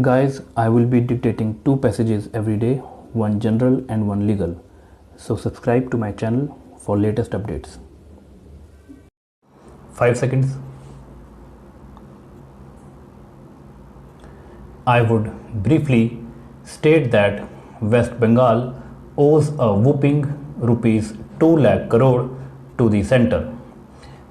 Guys, I will be dictating two passages every day, one general and one legal. So subscribe to my channel for latest updates. 5 seconds. I would briefly state that West Bengal owes a whopping rupees 2 lakh crore to the center.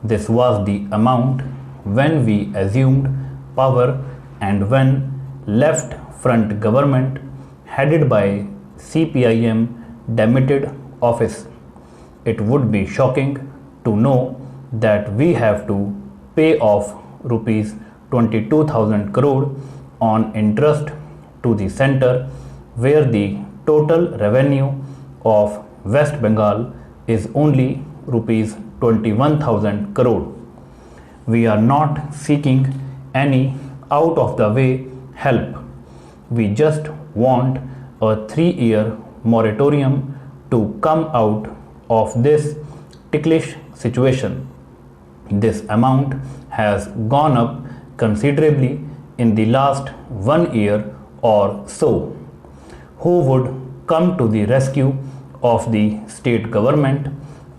This was the amount when we assumed power and when left front government headed by CPIM demitted office. It would be shocking to know that we have to pay off rupees 22,000 crore on interest to the center, where the total revenue of West Bengal is only rupees 21,000 crore. We are not seeking any out of the way help. We just want a 3-year moratorium to come out of this ticklish situation. This amount has gone up considerably in the last 1 year or so. Who would come to the rescue of the state government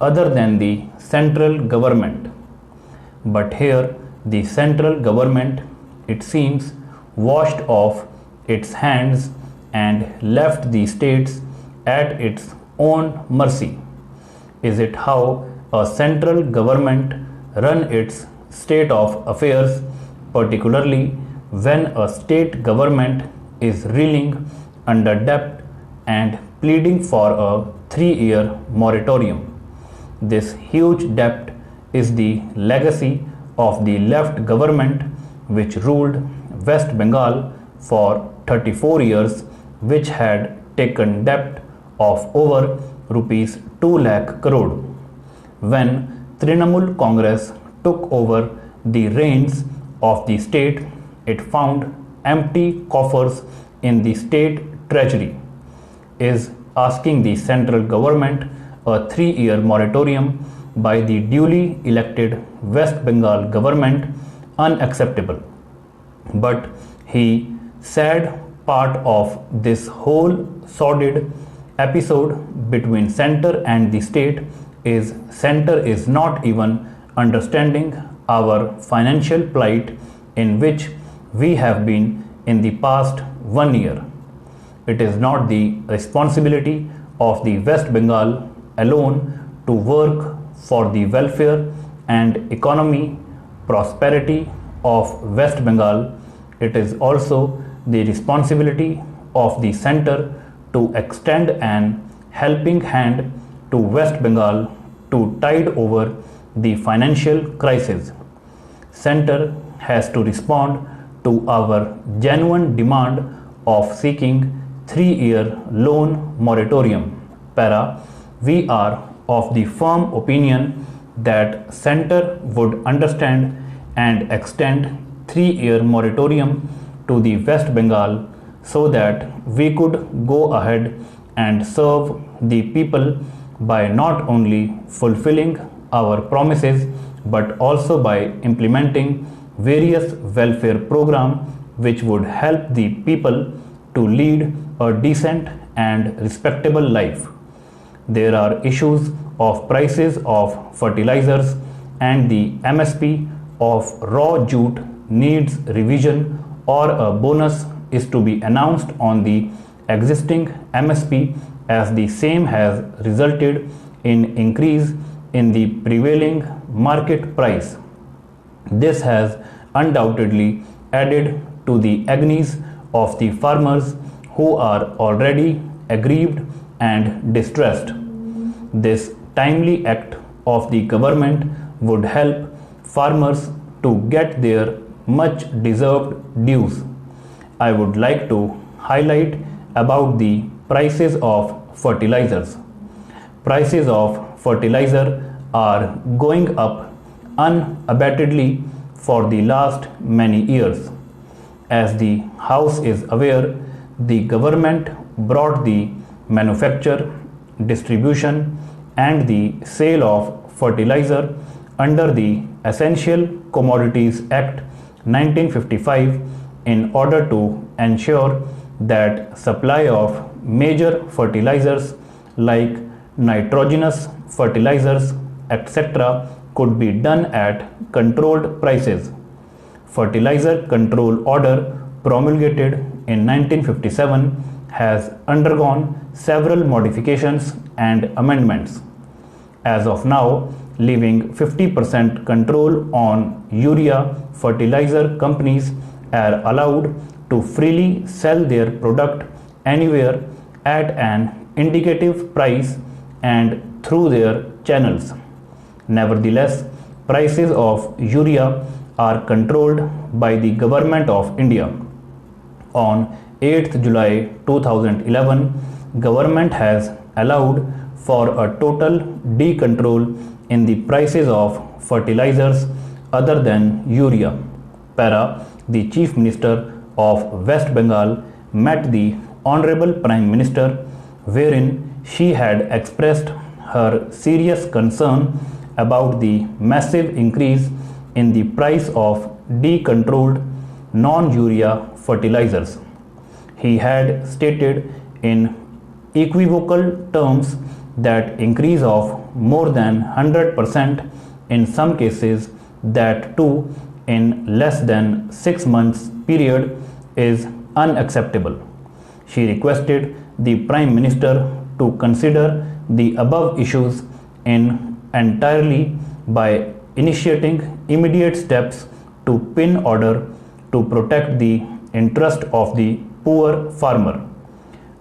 other than the central government? But here the central government, it seems, washed off its hands and left the states at its own mercy. Is it how a central government run its state of affairs, particularly when a state government is reeling under debt and pleading for a 3-year moratorium? This huge debt is the legacy of the left government which ruled West Bengal for 34 years, which had taken debt of over rupees 2 lakh crore. When Trinamool Congress took over the reins of the state, it found empty coffers in the state treasury. Is asking the central government a 3-year moratorium by the duly elected West Bengal government unacceptable? But the sad part of this whole sordid episode between center and the state is center is not even understanding our financial plight in which we have been in the past 1 year. It is not the responsibility of the West Bengal alone to work for the welfare and economy prosperity of West Bengal. It is also the responsibility of the center to extend an helping hand to West Bengal to tide over the financial crisis. Center has to respond to our genuine demand of seeking 3-year loan moratorium. We are of the firm opinion that center would understand and extend 3-year moratorium to the West Bengal so that we could go ahead and serve the people by not only fulfilling our promises but also by implementing various welfare programs which would help the people to lead a decent and respectable life. There are issues of prices of fertilizers, and the MSP of raw jute needs revision, or a bonus is to be announced on the existing MSP, as the same has resulted in increase in the prevailing market price. This has undoubtedly added to the agonies of the farmers who are already aggrieved and distressed. This timely act of the government would help farmers to get their much deserved dues. I would like to highlight about the prices of fertilizers. Prices of fertilizer are going up unabatedly for the last many years. As the House is aware, the government brought the manufacture, distribution and the sale of fertilizer under the Essential Commodities Act 1955 in order to ensure that supply of major fertilizers like nitrogenous fertilizers, etc., could be done at controlled prices. Fertilizer Control Order promulgated in 1957 has undergone several modifications and amendments. As of now, leaving 50% control on urea, fertilizer companies are allowed to freely sell their product anywhere at an indicative price and through their channels. Nevertheless, prices of urea are controlled by the Government of India. On 8th July 2011, Government has allowed for a total decontrol in the prices of fertilizers other than urea. The Chief Minister of West Bengal met the Honorable Prime Minister, wherein she had expressed her serious concern about the massive increase in the price of decontrolled non-urea fertilizers. He had stated in equivocal terms that increase of more than 100% in some cases, that too in less than 6 months period, is unacceptable. She requested the Prime Minister to consider the above issues entirely by initiating immediate steps to pin order to protect the interest of the poor farmer.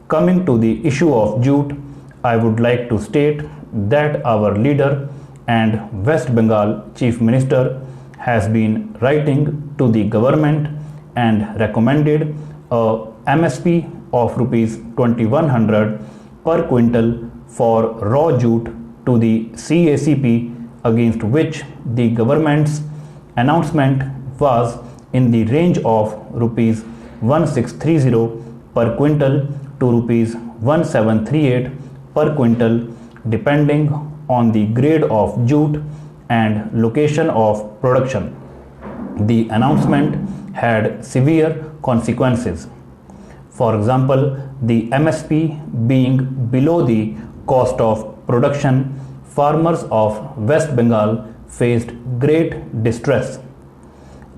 Coming to the issue of jute, I would like to state that our leader and West Bengal Chief Minister has been writing to the government and recommended a MSP of rupees 2100 per quintal for raw jute to the CACP, against which the government's announcement was in the range of rupees 1630 per quintal to rupees 1738 per quintal, depending on the grade of jute and location of production. The announcement had severe consequences. For example, the MSP being below the cost of production, farmers of West Bengal faced great distress.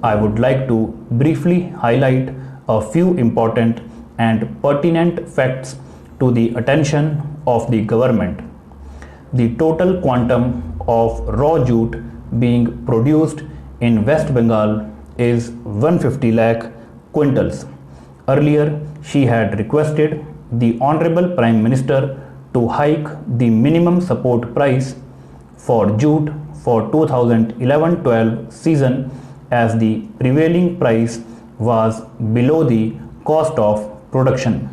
I would like to briefly highlight a few important and pertinent facts to the attention of the government. The total quantum of raw jute being produced in West Bengal is 150 lakh quintals. Earlier, she had requested the Honorable Prime Minister to hike the minimum support price for jute for 2011-12 season, as the prevailing price was below the cost of production.